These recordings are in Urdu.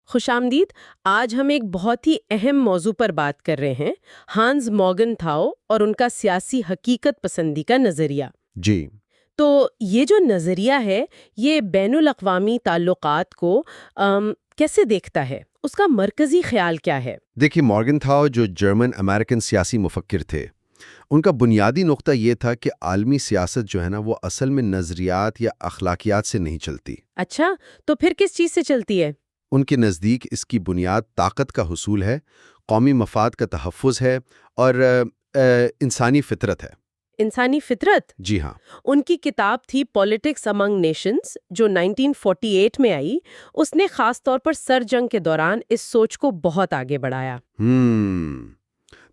خوش آمدید۔ آج ہم ایک بہت ہی اہم موضوع پر بات کر رہے ہیں، ہانس موگنتھاؤ اور ان کا سیاسی حقیقت پسندی کا نظریہ۔ جی تو یہ جو نظریہ ہے یہ بین الاقوامی تعلقات کو کیسے دیکھتا ہے؟ اس کا مرکزی خیال کیا ہے؟ دیکھیے، مارگن تھاؤ جو جرمن امریکن سیاسی مفکر تھے، ان کا بنیادی نقطہ یہ تھا کہ عالمی سیاست جو ہے نا وہ اصل میں نظریات یا اخلاقیات سے نہیں چلتی۔ اچھا، تو پھر کس چیز سے چلتی ہے؟ ان کے نزدیک اس کی بنیاد طاقت کا حصول ہے، قومی مفاد کا تحفظ ہے اور انسانی فطرت ہے۔ انسانی فطرت؟ جی ہاں۔ ان کی کتاب تھی پولیٹکس امنگ نیشنز جو 1948 میں آئی۔ اس نے خاص طور پر سر جنگ کے دوران اس سوچ کو بہت آگے بڑھایا۔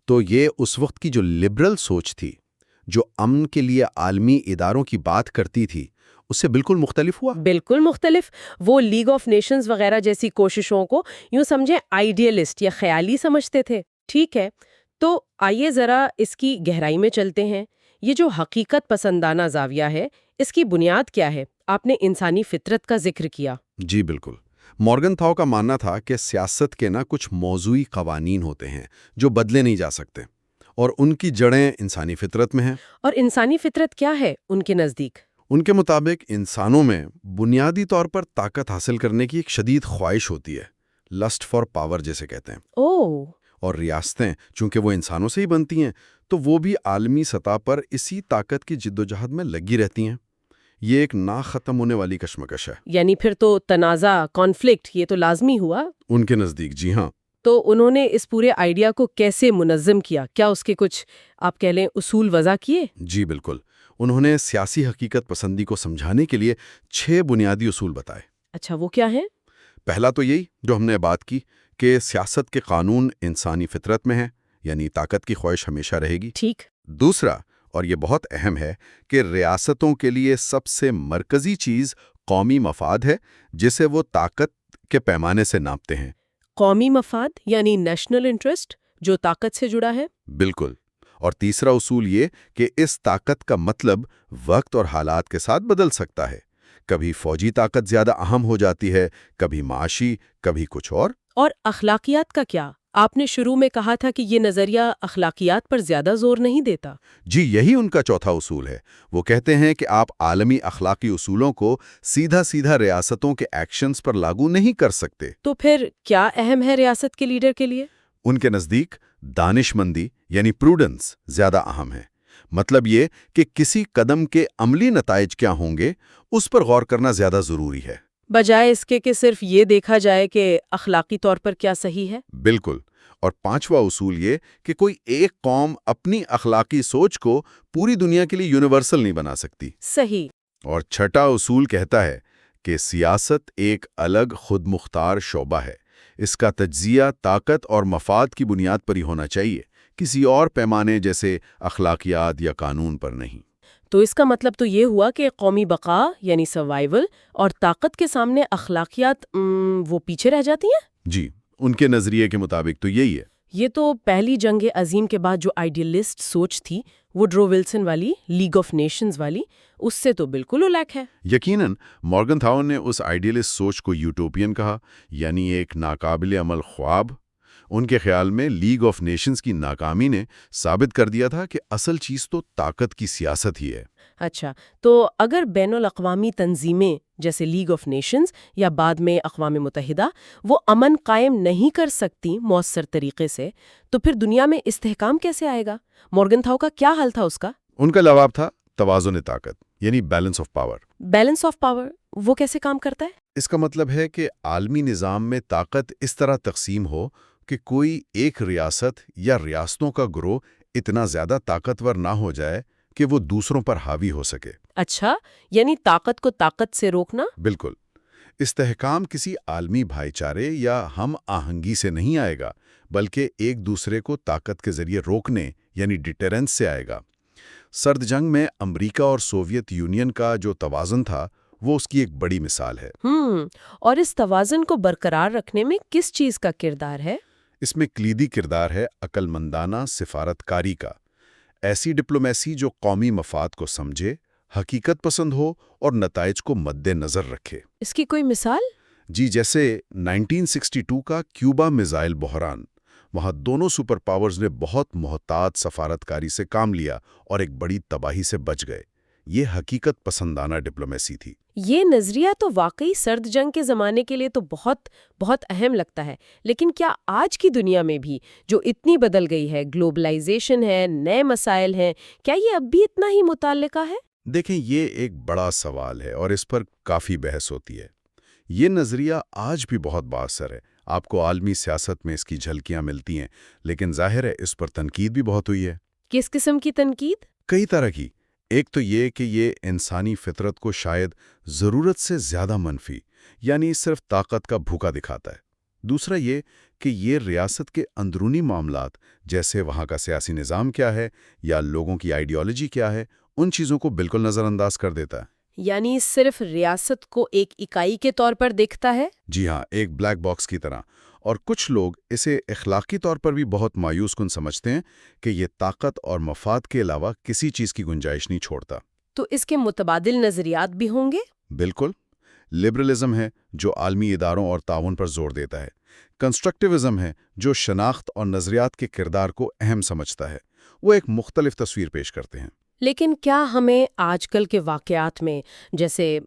تو یہ اس وقت کی جو لبرل سوچ تھی، جو امن کے لیے عالمی اداروں کی بات کرتی تھی، اس سے بالکل مختلف ہوا۔ بالکل مختلف۔ وہ لیگ آف نیشنز وغیرہ جیسی کوششوں کو یوں سمجھیں آئیڈیلسٹ یا خیالی سمجھتے تھے۔ ٹھیک ہے، تو آئیے ذرا اس کی گہرائی میں چلتے ہیں۔ یہ جو حقیقت پسندانہ زاویہ ہے، اس کی بنیاد کیا ہے؟ آپ نے انسانی فطرت کا ذکر کیا۔ جی بالکل۔ مارگن تھاؤ کا ماننا تھا کہ سیاست کے کچھ موضوعی قوانین ہوتے ہیں جو بدلے نہیں جا سکتے، اور ان کی جڑیں انسانی فطرت میں ہیں۔ اور انسانی فطرت کیا ہے ان کے نزدیک؟ ان کے مطابق انسانوں میں بنیادی طور پر طاقت حاصل کرنے کی ایک شدید خواہش ہوتی ہے، لسٹ فار پاور جیسے کہتے ہیں۔ اوہ! اور ریاستیں چونکہ وہ انسانوں سے ہی بنتی ہیں، تو وہ بھی عالمی سطح پر اسی طاقت کی جدوجہد میں لگی رہتی ہیں۔ یہ ایک نہ ختم ہونے والی کشمکش ہے۔ یعنی پھر تو تنازع، کانفلکٹ، یہ تو لازمی ہوا۔ ان کے نزدیک جی ہاں۔ تو انہوں نے اس پورے آئیڈیا کو کیسے منظم کیا؟ کیا اس کے کچھ آپ کہہ لیں اصول وضع کیے؟ جی بالکل۔ انہوں نے سیاسی حقیقت پسندی کو سمجھانے کے لیے 6 بنیادی اصول بتائے۔ اچھا، وہ کیا ہے؟ پہلا تو یہی جو ہم نے بات کی کہ سیاست کے قانون انسانی فطرت میں ہیں، یعنی طاقت کی خواہش ہمیشہ رہے گی۔ ٹھیک۔ دوسرا، اور یہ بہت اہم ہے، کہ ریاستوں کے لیے سب سے مرکزی چیز قومی مفاد ہے، جسے وہ طاقت کے پیمانے سے ناپتے ہیں۔ قومی مفاد یعنی نیشنل انٹرسٹ جو طاقت سے جڑا ہے؟ بالکل۔ اور تیسرا اصول یہ کہ اس طاقت کا مطلب وقت اور حالات کے ساتھ بدل سکتا ہے۔ کبھی فوجی طاقت زیادہ اہم ہو جاتی ہے، کبھی معاشی، کبھی کچھ اور۔ اور اخلاقیات کا کیا؟ آپ نے شروع میں کہا تھا کہ یہ نظریہ اخلاقیات پر زیادہ زور نہیں دیتا۔ جی، یہی ان کا چوتھا اصول ہے۔ وہ کہتے ہیں کہ آپ عالمی اخلاقی اصولوں کو سیدھا سیدھا ریاستوں کے ایکشنز پر لاگو نہیں کر سکتے۔ تو پھر کیا اہم ہے ریاست کے لیڈر کے لیے؟ ان کے نزدیک دانش مندی یعنی پروڈنس زیادہ اہم ہے۔ مطلب یہ کہ کسی قدم کے عملی نتائج کیا ہوں گے، اس پر غور کرنا زیادہ ضروری ہے، بجائے اس کے کہ صرف یہ دیکھا جائے کہ اخلاقی طور پر کیا صحیح ہے۔ بالکل۔ اور پانچواں اصول یہ کہ کوئی ایک قوم اپنی اخلاقی سوچ کو پوری دنیا کے لیے یونیورسل نہیں بنا سکتی۔ صحیح۔ اور چھٹا اصول کہتا ہے کہ سیاست ایک الگ خود مختار شعبہ ہے، اس کا تجزیہ طاقت اور مفاد کی بنیاد پر ہی ہونا چاہیے، کسی اور پیمانے جیسے اخلاقیات یا قانون پر نہیں۔ تو اس کا مطلب تو یہ ہوا کہ قومی بقا یعنی سروائیول اور طاقت کے سامنے اخلاقیات وہ پیچھے رہ جاتی ہیں؟ جی، ان کے نظریے کے مطابق تو یہی ہے۔ یہ تو پہلی جنگ عظیم کے بعد جو آئیڈیلسٹ سوچ تھی، وڈرو ولسن والی، لیگ آف نیشنز والی، اس سے تو بالکل الگ ہے۔ یقیناً مارگن تھاؤ نے اس آئیڈیلسٹ سوچ کو یوٹوپین کہا، یعنی ایک ناقابل عمل خواب۔ ان کے خیال میں لیگ آف نیشنز کی ناکامی نے ثابت کر دیا تھا کہ اصل چیز تو طاقت کی سیاست ہی ہے۔ اچھا، تو اگر بین الاقوامی تنظیمیں جیسے لیگ آف نیشنز یا بعد میں اقوام متحدہ وہ امن قائم نہیں کر سکتی مؤثر طریقے سے، تو پھر دنیا میں استحکام کیسے آئے گا؟ مارگن تھاؤ کا کیا حل تھا اس کا؟ ان کا جواب تھا توازن طاقت، یعنی balance of power. Balance of power وہ کیسے کام کرتا ہے؟ اس کا مطلب ہے کہ عالمی نظام میں طاقت اس طرح تقسیم ہو کہ کوئی ایک ریاست یا ریاستوں کا گروہ اتنا زیادہ طاقتور نہ ہو جائے کہ وہ دوسروں پر حاوی ہو سکے۔ اچھا، یعنی طاقت کو طاقت سے روکنا؟ بالکل۔ استحکام کسی عالمی بھائی چارے یا ہم آہنگی سے نہیں آئے گا، بلکہ ایک دوسرے کو طاقت کے ذریعے روکنے یعنی ڈیٹرنس سے آئے گا۔ سرد جنگ میں امریکہ اور سوویت یونین کا جو توازن تھا، وہ اس کی ایک بڑی مثال ہے۔ اور اس توازن کو برقرار رکھنے میں کس چیز کا کردار ہے؟ اس میں کلیدی کردار ہے عقل مندانہ سفارت کاری کا، ایسی ڈپلومیسی جو قومی مفاد کو سمجھے، حقیقت پسند ہو اور نتائج کو مد نظر رکھے۔ اس کی کوئی مثال؟ جی، جیسے 1962 کا کیوبا میزائل بحران، وہاں دونوں سپر پاورز نے بہت محتاط سفارتکاری سے کام لیا اور ایک بڑی تباہی سے بچ گئے۔ یہ حقیقت پسندانہ ڈپلومیسی تھی۔ یہ نظریہ تو واقعی سرد جنگ کے زمانے کے لیے تو بہت بہت اہم لگتا ہے، لیکن کیا آج کی دنیا میں بھی جو اتنی بدل گئی ہے، گلوبلائزیشن ہے، نئے مسائل ہیں، کیا یہ اب بھی اتنا ہی متعلقہ ہے؟ دیکھیں، یہ ایک بڑا سوال ہے اور اس پر کافی بحث ہوتی ہے۔ یہ نظریہ آج بھی بہت بااثر ہے، آپ کو عالمی سیاست میں اس کی جھلکیاں ملتی ہیں، لیکن ظاہر ہے اس پر تنقید بھی بہت ہوئی ہے۔ کس قسم کی تنقید؟ کئی طرح کی۔ ایک تو یہ کہ یہ انسانی فطرت کو شاید ضرورت سے زیادہ منفی، یعنی صرف طاقت کا بھوکا دکھاتا ہے۔ دوسرا یہ کہ یہ ریاست کے اندرونی معاملات، جیسے وہاں کا سیاسی نظام کیا ہے یا لوگوں کی آئیڈیالوجی کیا ہے، ان چیزوں کو بالکل نظر انداز کر دیتا ہے۔ یعنی صرف ریاست کو ایک اکائی کے طور پر دیکھتا ہے؟ جی ہاں، ایک بلیک باکس کی طرح۔ اور کچھ لوگ اسے اخلاقی طور پر بھی بہت مایوس کن سمجھتے ہیں کہ یہ طاقت اور مفاد کے علاوہ کسی چیز کی گنجائش نہیں چھوڑتا۔ تو اس کے متبادل نظریات بھی ہوں گے؟ بالکل۔ لبرلزم ہے جو عالمی اداروں اور تعاون پر زور دیتا ہے۔ کنسٹرکٹیوزم ہے جو شناخت اور نظریات کے کردار کو اہم سمجھتا ہے۔ وہ ایک مختلف تصویر پیش کرتے ہیں۔ لیکن کیا ہمیں آج کل کے واقعات میں، جیسے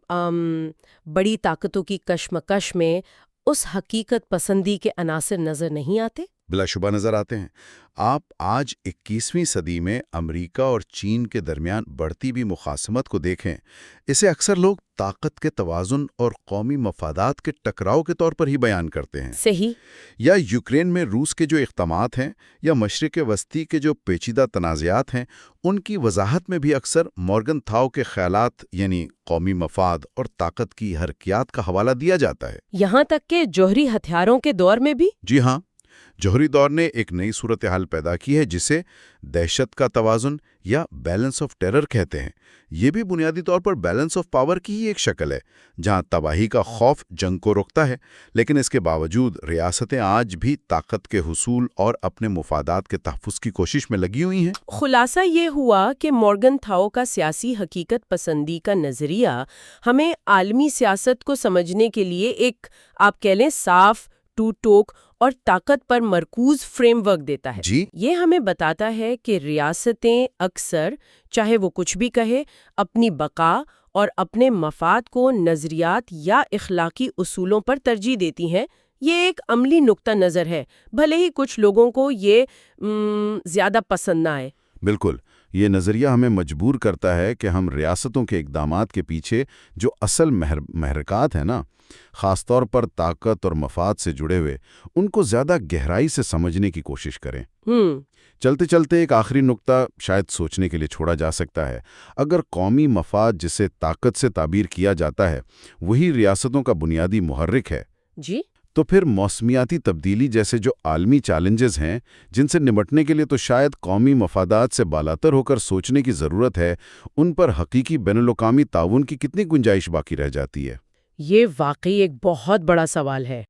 بڑی طاقتوں کی کشمکش میں، اس حقیقت پسندی کے عناصر نظر نہیں آتے؟ بلا شبہ نظر آتے ہیں۔ آپ آج 21ویں صدی میں امریکہ اور چین کے درمیان بڑھتی بھی مخاصمت کو دیکھیں۔ اسے اکثر لوگ طاقت کے توازن اور قومی مفادات کے ٹکراؤ کے طور پر ہی بیان کرتے ہیں۔ صحیح۔ یا یوکرین میں روس کے جو اقدامات ہیں، یا مشرق وسطی کے جو پیچیدہ تنازعات ہیں، ان کی وضاحت میں بھی اکثر مورگن تھاؤ کے خیالات، یعنی قومی مفاد اور طاقت کی حرکیات کا حوالہ دیا جاتا ہے۔ یہاں تک کہ جوہری ہتھیاروں کے دور میں بھی؟ جی ہاں، جوہری دور نے ایک نئی صورتحال پیدا کی ہے جسے دہشت کا توازن یا بیلنس آف ٹیرر کہتے ہیں۔ یہ بھی بنیادی طور پر بیلنس آف پاور کی ہی ایک شکل ہے، جہاں تباہی کا خوف جنگ کو روکتا ہے، لیکن اس کے باوجود ریاستیں آج بھی طاقت کے حصول اور اپنے مفادات کے تحفظ کی کوشش میں لگی ہوئی ہیں۔ خلاصہ یہ ہوا کہ مورگن تھاؤ کا سیاسی حقیقت پسندی کا نظریہ ہمیں عالمی سیاست کو سمجھنے کے لیے ایک، آپ کہہ لیں، صاف، ٹو ٹوک اور طاقت پر مرکوز فریم ورک دیتا ہے۔ جی، یہ ہمیں بتاتا ہے کہ ریاستیں اکثر، چاہے وہ کچھ بھی کہے، اپنی بقا اور اپنے مفاد کو نظریات یا اخلاقی اصولوں پر ترجیح دیتی ہیں۔ یہ ایک عملی نقطہ نظر ہے، بھلے ہی کچھ لوگوں کو یہ زیادہ پسند نہ آئے۔ بالکل۔ یہ نظریہ ہمیں مجبور کرتا ہے کہ ہم ریاستوں کے اقدامات کے پیچھے جو اصل محرکات ہیں نا، خاص طور پر طاقت اور مفاد سے جڑے ہوئے، ان کو زیادہ گہرائی سے سمجھنے کی کوشش کریں۔ چلتے چلتے ایک آخری نقطہ شاید سوچنے کے لیے چھوڑا جا سکتا ہے۔ اگر قومی مفاد جسے طاقت سے تعبیر کیا جاتا ہے وہی ریاستوں کا بنیادی محرک ہے، جی، تو پھر موسمیاتی تبدیلی جیسے جو عالمی چیلنجز ہیں جن سے نمٹنے کے لیے تو شاید قومی مفادات سے بالاتر ہو کر سوچنے کی ضرورت ہے، ان پر حقیقی بین الاقوامی تعاون کی کتنی گنجائش باقی رہ جاتی ہے؟ یہ واقعی ایک بہت بڑا سوال ہے۔